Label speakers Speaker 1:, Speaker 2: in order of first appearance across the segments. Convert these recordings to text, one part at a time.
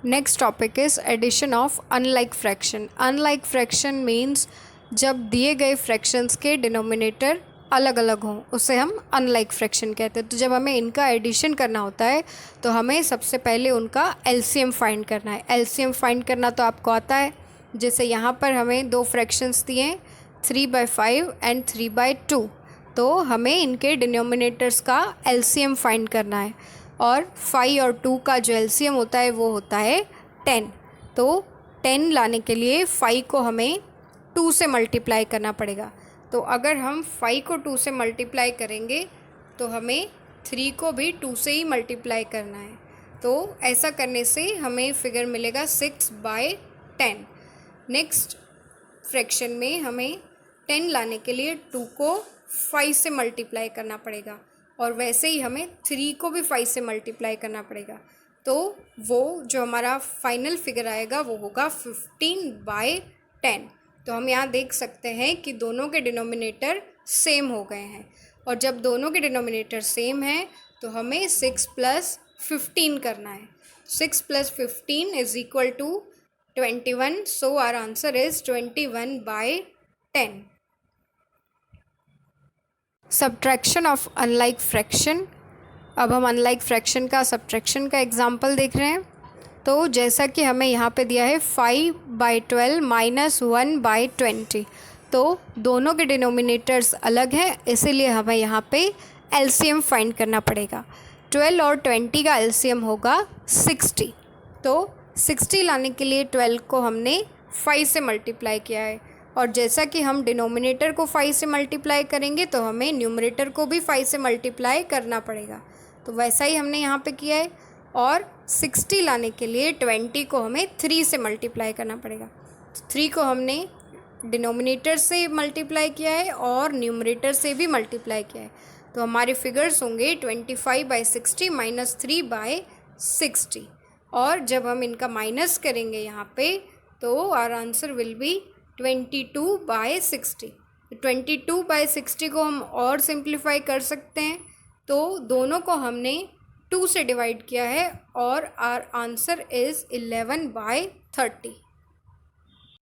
Speaker 1: Next topic is addition of unlike fraction. Unlike fraction means जब दिए गए fractions के डिनोमिनेटर अलग अलग हों उसे हम अनलाइक फ्रैक्शन कहते हैं। तो जब हमें इनका एडिशन करना होता है तो हमें सबसे पहले उनका एलसीएम फाइंड करना है। एलसीएम फाइंड करना तो आपको आता है, जैसे यहाँ पर हमें दो फ्रैक्शंस दिए हैं 3/5 एंड 3/2, तो हमें इनके डिनोमिनेटर्स का एलसीएम फाइंड करना है और 5 और 2 का जो एलसीएम होता है वो होता है 10। तो 10 लाने के लिए 5 को हमें 2 से मल्टीप्लाई करना पड़ेगा। तो अगर हम 5 को 2 से मल्टीप्लाई करेंगे तो हमें 3 को भी 2 से ही मल्टीप्लाई करना है। तो ऐसा करने से हमें फिगर मिलेगा 6/10। नेक्स्ट फ्रैक्शन में हमें 10 लाने के लिए 2 को 5 से मल्टीप्लाई करना पड़ेगा और वैसे ही हमें 3 को भी 5 से मल्टीप्लाई करना पड़ेगा। तो वो जो हमारा फाइनल फिगर आएगा वो होगा 15/10। तो हम यहाँ देख सकते हैं कि दोनों के डिनोमिनेटर सेम हो गए हैं और जब दोनों के डिनोमिनेटर सेम हैं तो हमें 6 + 15 करना है। 6 + 15 is equal to 21। So our answer is 21/10। Subtraction of unlike fraction. अब हम अनलाइक फ्रैक्शन का सब्ट्रैक्शन का एग्जांपल देख रहे हैं। तो जैसा कि हमें यहाँ पे दिया है 5/12 - 1/20, तो दोनों के डिनोमिनेटर्स अलग हैं, इसीलिए हमें यहाँ पे एलसीएम फाइंड करना पड़ेगा। 12 और 20 का एलसीएम होगा 60। तो 60 लाने के लिए 12 को हमने 5 से मल्टीप्लाई किया है और जैसा कि हम डिनोमिनेटर को 5 से मल्टीप्लाई करेंगे तो हमें न्यूमरेटर को भी 5 से मल्टीप्लाई करना पड़ेगा। तो वैसा ही हमने यहाँ पे किया है और 60 लाने के लिए 20 को हमें 3 से मल्टीप्लाई करना पड़ेगा। 3 को हमने डिनोमिनेटर से मल्टीप्लाई किया है और न्यूमरेटर से भी मल्टीप्लाई किया है। तो हमारे फिगर्स होंगे 25/60 - 3/60 और जब हम इनका माइनस करेंगे यहाँ पे तो आवर आंसर विल बी 22/60। 22/60 को हम और सिंप्लीफाई कर सकते हैं, तो दोनों को हमने 2 से डिवाइड किया है और our answer is 11/30।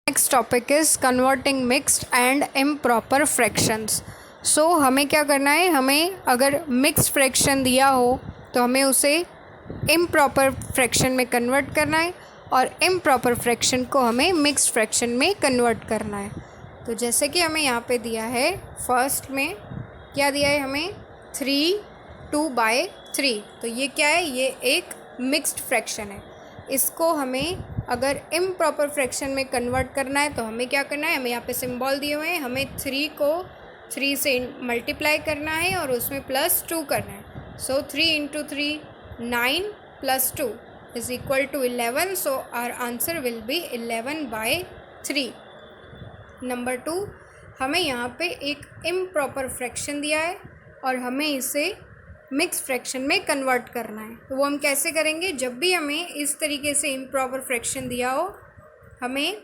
Speaker 1: Next topic is converting mixed and improper fractions. So हमें क्या करना है, हमें अगर मिक्स्ड फ्रैक्शन दिया हो तो हमें उसे इम्प्रॉपर फ्रैक्शन में कन्वर्ट करना है और इम्प्रॉपर फ्रैक्शन को हमें मिक्स्ड फ्रैक्शन में कन्वर्ट करना है। तो जैसे कि हमें यहाँ पे दिया है, फर्स्ट में क्या दिया है हमें 3/2/3। तो ये क्या है, ये एक मिक्स्ड फ्रैक्शन है। इसको हमें अगर इम्प्रॉपर फ्रैक्शन में कन्वर्ट करना है तो हमें क्या करना है, हमें यहाँ पे सिंबल दिए हुए हैं, हमें 3 को 3 से मल्टीप्लाई करना है और उसमें +2 करना है। सो 3 × 3 9 + 2 is equal to 11. So our answer will be 11/3. Number 2, हमें यहाँ पे एक इम्प्रॉपर फ्रैक्शन दिया है और हमें इसे मिक्स फ्रैक्शन में कन्वर्ट करना है। तो वो हम कैसे करेंगे, जब भी हमें इस तरीके से इम्प्रॉपर फ्रैक्शन दिया हो हमें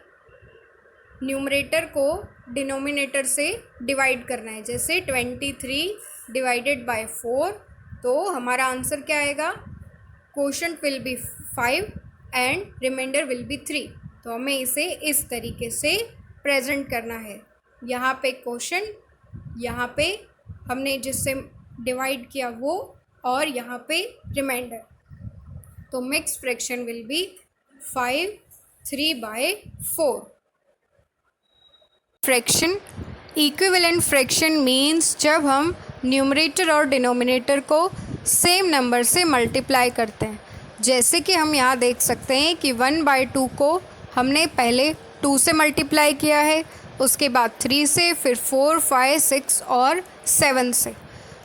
Speaker 1: न्यूमरेटर को डिनोमिनेटर से डिवाइड करना है। जैसे 23 / 4, तो हमारा आंसर क्या आएगा, quotient will be 5 and remainder will be 3। तो हमें इसे इस तरीके से प्रेजेंट करना है। यहाँ पे क्वोशंट, यहाँ पे हमने जिससे डिवाइड किया वो और यहाँ पे रिमाइंडर। तो mix fraction will be 5 3/4। Fraction equivalent fraction means जब हम न्यूमरेटर और डिनोमिनेटर को सेम नंबर से मल्टीप्लाई करते हैं। जैसे कि हम यहाँ देख सकते हैं कि 1/2 को हमने पहले 2 से मल्टीप्लाई किया है, उसके बाद 3 से, फिर 4 5 6 और 7 से।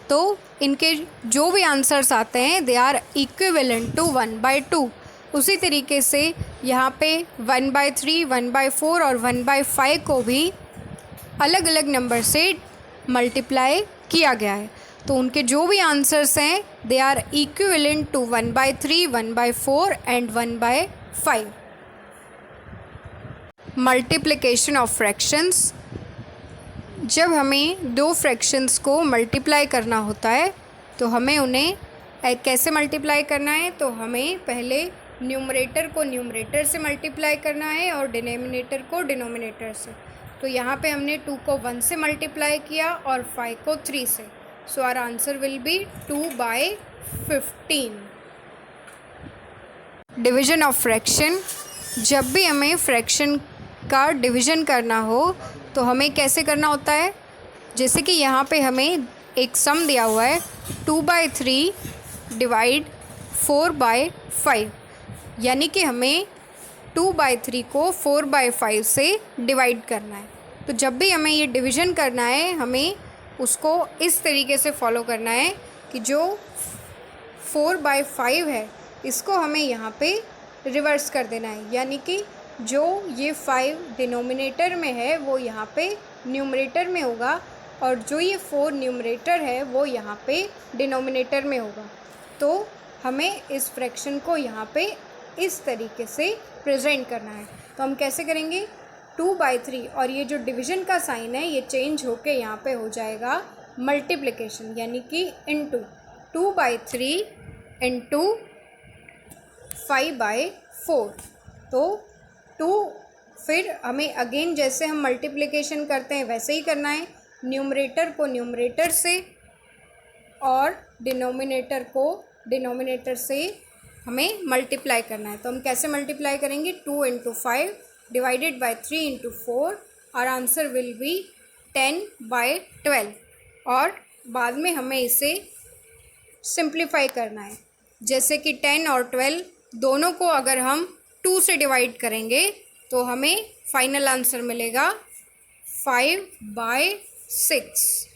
Speaker 1: तो इनके जो भी आंसर्स आते हैं दे आर इक्विवेलेंट टू 1/2। उसी तरीके से यहाँ पे 1/3 1/4 और 1/5 को भी अलग अलग नंबर से मल्टीप्लाई किया गया है। तो उनके जो भी आंसर्स हैं they are equivalent to 1/3 1/4 and 1/5। Multiplication of fractions. जब हमें दो फ्रैक्शंस को मल्टीप्लाई करना होता है तो हमें उन्हें कैसे मल्टीप्लाई करना है, तो हमें पहले न्यूमरेटर को न्यूमरेटर से मल्टीप्लाई करना है और डिनोमिनेटर को डिनोमिनेटर से। तो यहाँ पे हमने 2 को 1 से मल्टीप्लाई किया और 5 को 3 से। So our answer will be 2/15। Division of fraction. जब भी हमें फ्रैक्शन का डिवीजन करना हो तो हमें कैसे करना होता है, जैसे कि यहाँ पे हमें एक सम दिया हुआ है 2/3 डिवाइड 4/5, यानी कि हमें 2/3 को 4/5 से डिवाइड करना है। तो जब भी हमें ये डिवीज़न करना है हमें उसको इस तरीके से फॉलो करना है कि जो 4/5 है इसको हमें यहाँ पे रिवर्स कर देना है, यानी कि जो ये 5 डिनोमिनेटर में है वो यहाँ पे न्यूमरेटर में होगा और जो ये 4 न्यूमरेटर है वो यहाँ पे डिनोमिनेटर में होगा। तो हमें इस फ्रैक्शन को यहाँ पे इस तरीके से प्रेजेंट करना है। तो हम कैसे करेंगे, 2/3 और ये जो डिवीज़न का साइन है ये चेंज होके यहाँ पे हो जाएगा मल्टीप्लिकेशन, यानी कि इनटू 2/3 इंटू 5/4। तो 2 फिर हमें अगेन जैसे हम मल्टीप्लिकेशन करते हैं वैसे ही करना है, न्यूमरेटर को न्यूमरेटर से और डिनोमिनेटर को डिनोमिनेटर से हमें मल्टीप्लाई करना है। तो हम कैसे मल्टीप्लाई करेंगे, 2 × 5 डिवाइडेड बाय 3 × 4, और आंसर विल बी 10/12। और बाद में हमें इसे सिंप्लीफाई करना है, जैसे कि 10 और 12 दोनों को अगर हम 2 से डिवाइड करेंगे तो हमें फाइनल आंसर मिलेगा 5/6।